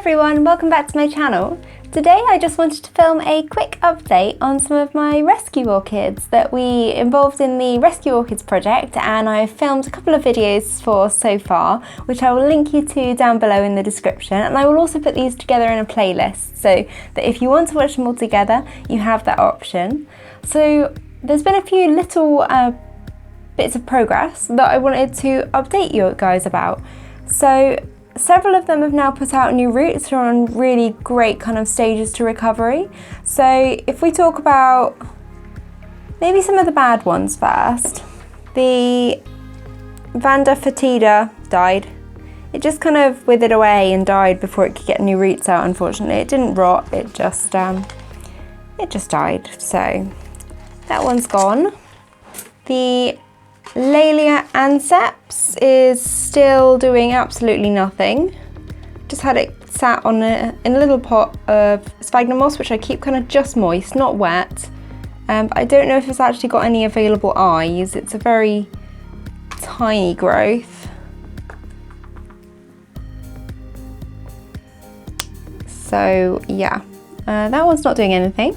everyone, welcome back to my channel. Today I just wanted to film a quick update on some of my rescue orchids that we involved in the Rescue Orchids project, and I've filmed a couple of videos for so far, which I will link you to down below in the description, and I will also put these together in a playlist so that if you want to watch them all together, you have that option. So there's been a few little bits of progress that I wanted to update you guys about. So several of them have now put out new roots, are on really great kind of stages to recovery. So if we talk about maybe some of the bad ones first, the Vanda foetida died. It just kind of withered away and died before it could get new roots out, unfortunately. It didn't rot, it just died. So that one's gone. The Laelia anceps is still doing absolutely nothing. Just had it sat on in a little pot of sphagnum moss, which I keep kind of just moist, not wet. But I don't know if it's actually got any available eyes. It's a very tiny growth. So yeah, that one's not doing anything.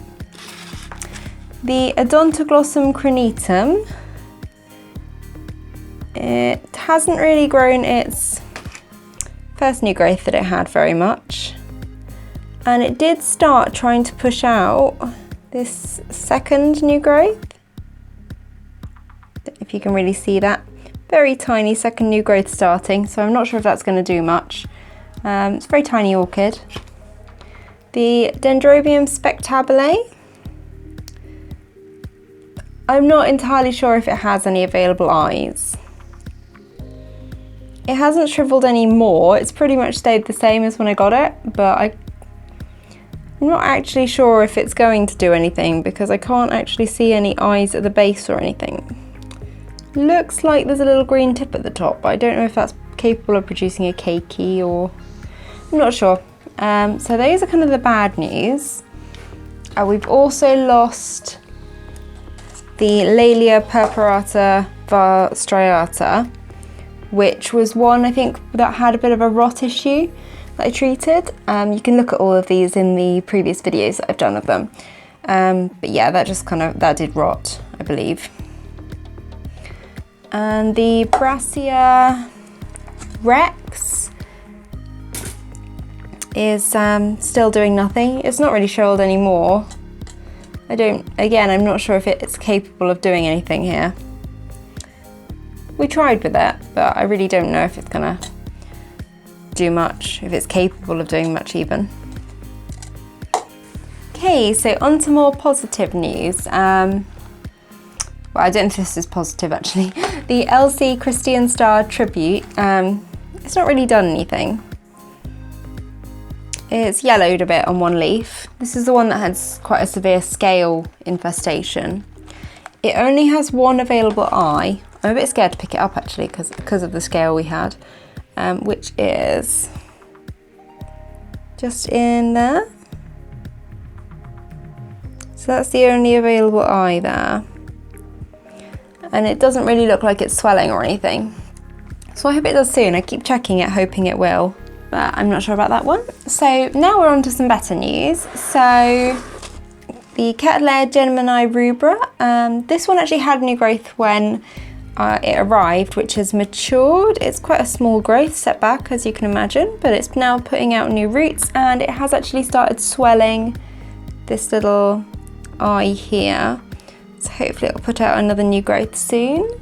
The Odontoglossum crinitum, it hasn't really grown its first new growth that it had very much, and it did start trying to push out this second new growth. Don't know if you can really see that. Very tiny second new growth starting, so I'm not sure if that's going to do much. It's a very tiny orchid. The Dendrobium spectabile, I'm not entirely sure if it has any available eyes. It hasn't shriveled any more, it's pretty much stayed the same as when I got it, but I'm not actually sure if it's going to do anything because I can't actually see any eyes at the base or anything. Looks like there's a little green tip at the top, but I don't know if that's capable of producing a keiki, or I'm not sure. So those are kind of the bad news. We've also lost the Laelia purpurata straita, which was one I think that had a bit of a rot issue that I treated. You can look at all of these in the previous videos that I've done of them. But yeah, that did rot, I believe. And the Brassia Rex is still doing nothing. It's not really shriveled anymore. I'm not sure if it's capable of doing anything here. We tried with it, but I really don't know if it's gonna do much, if it's capable of doing much even. Okay, so on to more positive news. Well, I don't know if this is positive actually. The Cattleya Christian Starr tribute, it's not really done anything. It's yellowed a bit on one leaf. This is the one that has quite a severe scale infestation. It only has one available eye. I'm a bit scared to pick it up actually because of the scale we had, which is just in there. So that's the only available eye there. And it doesn't really look like it's swelling or anything. So I hope it does soon. I keep checking it, hoping it will, but I'm not sure about that one. So now we're on to some better news. So the Cattleya jenmanii rubra, this one actually had new growth when it arrived, which has matured. It's quite a small growth setback, as you can imagine, but it's now putting out new roots, and it has actually started swelling this little eye here. So hopefully it'll put out another new growth soon.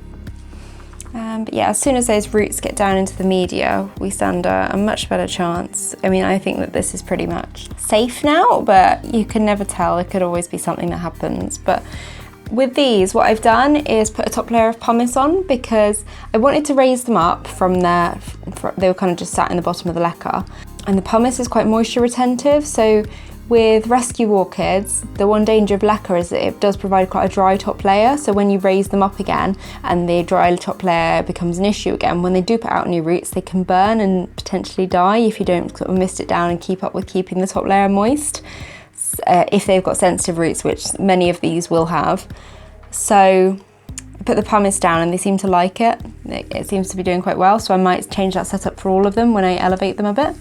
But yeah, as soon as those roots get down into the media, we stand a much better chance. I mean, I think that this is pretty much safe now, but you can never tell. It could always be something that happens. But with these, what I've done is put a top layer of pumice on because I wanted to raise them up from there. They were kind of just sat in the bottom of the leca. And the pumice is quite moisture retentive, so with rescue orchids, the one danger of leca is that it does provide quite a dry top layer, so when you raise them up again and the dry top layer becomes an issue again, when they do put out new roots, they can burn and potentially die if you don't sort of mist it down and keep up with keeping the top layer moist, if they've got sensitive roots, which many of these will have. So I put the pumice down and they seem to like it. It seems to be doing quite well, so I might change that setup for all of them when I elevate them a bit.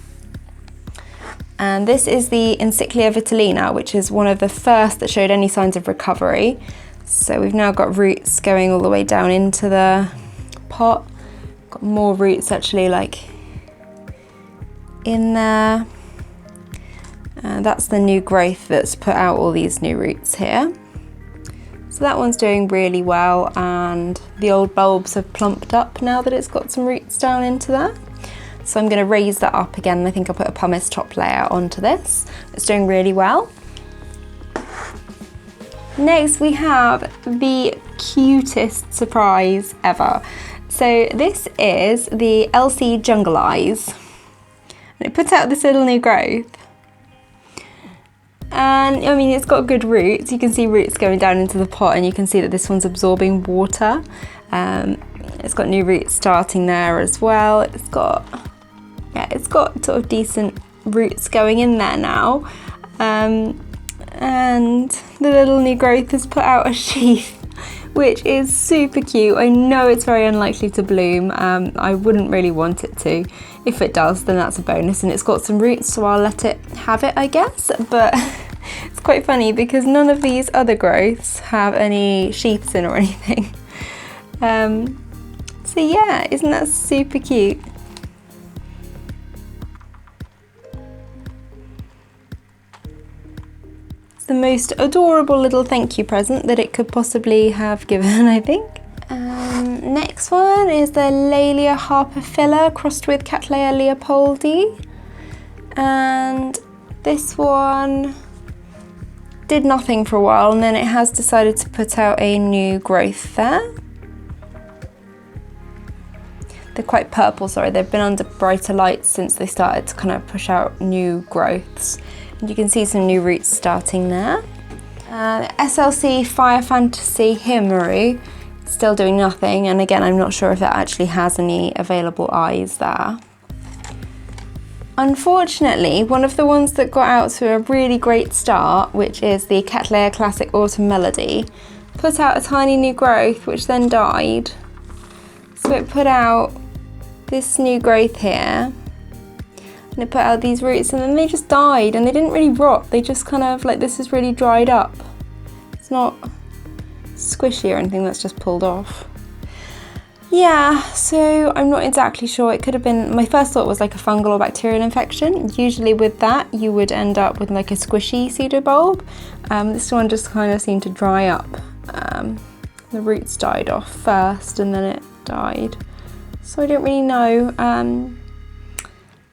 And this is the Encyclia vitellina, which is one of the first that showed any signs of recovery. So we've now got roots going all the way down into the pot. Got more roots actually like in there. And that's the new growth that's put out all these new roots here. So that one's doing really well, and the old bulbs have plumped up now that it's got some roots down into there. So I'm going to raise that up again. I think I'll put a pumice top layer onto this. It's doing really well. Next we have the cutest surprise ever. So this is the LC Jungle Eyes. And it puts out this little new growth. And I mean, it's got good roots. You can see roots going down into the pot, and you can see that this one's absorbing water. It's got new roots starting there as well. It's got sort of decent roots going in there now. And the little new growth has put out a sheath, which is super cute. I know it's very unlikely to bloom. I wouldn't really want it to. If it does, then that's a bonus, and it's got some roots, so I'll let it have it, I guess. But it's quite funny because none of these other growths have any sheaths in or anything. So yeah, isn't that super cute? It's the most adorable little thank you present that it could possibly have given, I think. Next one is the Laelia harpophylla crossed with Cattleya leopoldii. And this one did nothing for a while, and then it has decided to put out a new growth there. They're quite purple, sorry, they've been under brighter lights since they started to kind of push out new growths. And you can see some new roots starting there. SLC Fire Fantasy hihimanu, still doing nothing, and again I'm not sure if that actually has any available eyes there. Unfortunately, one of the ones that got out to a really great start, which is the Cattleya Classic Autumn Melody, put out a tiny new growth which then died. So it put out this new growth here, and it put out these roots, and then they just died, and they didn't really rot, they just kind of like, this is really dried up. It's not squishy or anything, that's just pulled off. Yeah, so I'm not exactly sure. It could have been, my first thought was like a fungal or bacterial infection. Usually with that you would end up with like a squishy pseudobulb. This one just kind of seemed to dry up. The roots died off first and then it died. So I don't really know.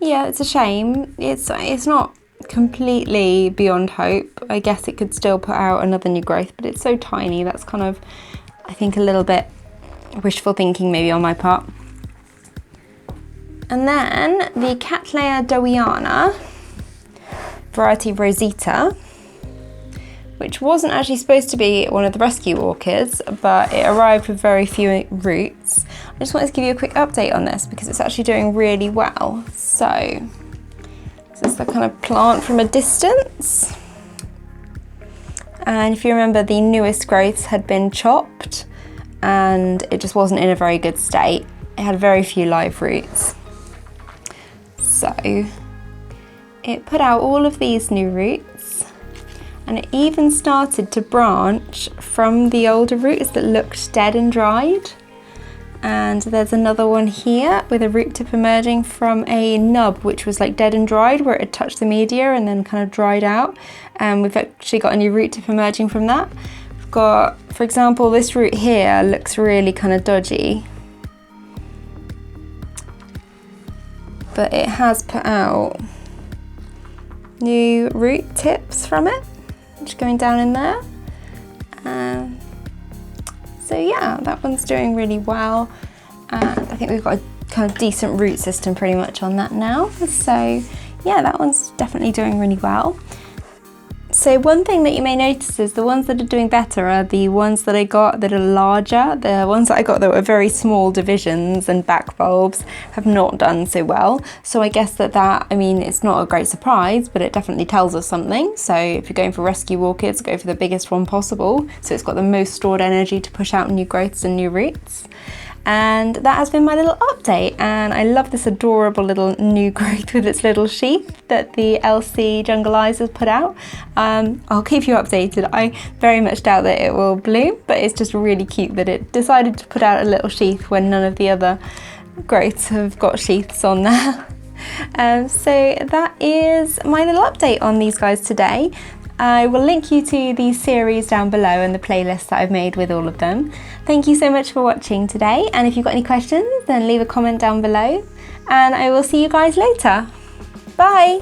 Yeah, it's a shame. It's not completely beyond hope. I guess it could still put out another new growth, but it's so tiny. That's kind of, I think, a little bit wishful thinking maybe on my part. And then the Cattleya dowiana, variety Rosita, which wasn't actually supposed to be one of the rescue orchids, but it arrived with very few roots. I just wanted to give you a quick update on this because it's actually doing really well. So this is the kind of plant from a distance. And if you remember, the newest growths had been chopped and it just wasn't in a very good state. It had very few live roots. So it put out all of these new roots, and it even started to branch from the older roots that looked dead and dried. And there's another one here with a root tip emerging from a nub which was like dead and dried, where it had touched the media and then kind of dried out. And we've actually got a new root tip emerging from that. We've got, for example, this root here looks really kind of dodgy, but it has put out new root tips from it, which are going down in there. So yeah, that one's doing really well, and I think we've got a kind of decent root system pretty much on that now. So yeah, that one's definitely doing really well. So one thing that you may notice is the ones that are doing better are the ones that I got that are larger. The ones that I got that were very small divisions and back bulbs have not done so well. So I guess that, I mean, it's not a great surprise, but it definitely tells us something. So if you're going for rescue orchids, go for the biggest one possible. So it's got the most stored energy to push out new growths and new roots. And that has been my little update, and I love this adorable little new growth with its little sheath that the LC Jungle Eyes has put out. I'll keep you updated. I very much doubt that it will bloom, but it's just really cute that it decided to put out a little sheath when none of the other growths have got sheaths on there. So that is my little update on these guys today. I will link you to the series down below and the playlist that I've made with all of them. Thank you so much for watching today, and if you've got any questions then leave a comment down below, and I will see you guys later. Bye!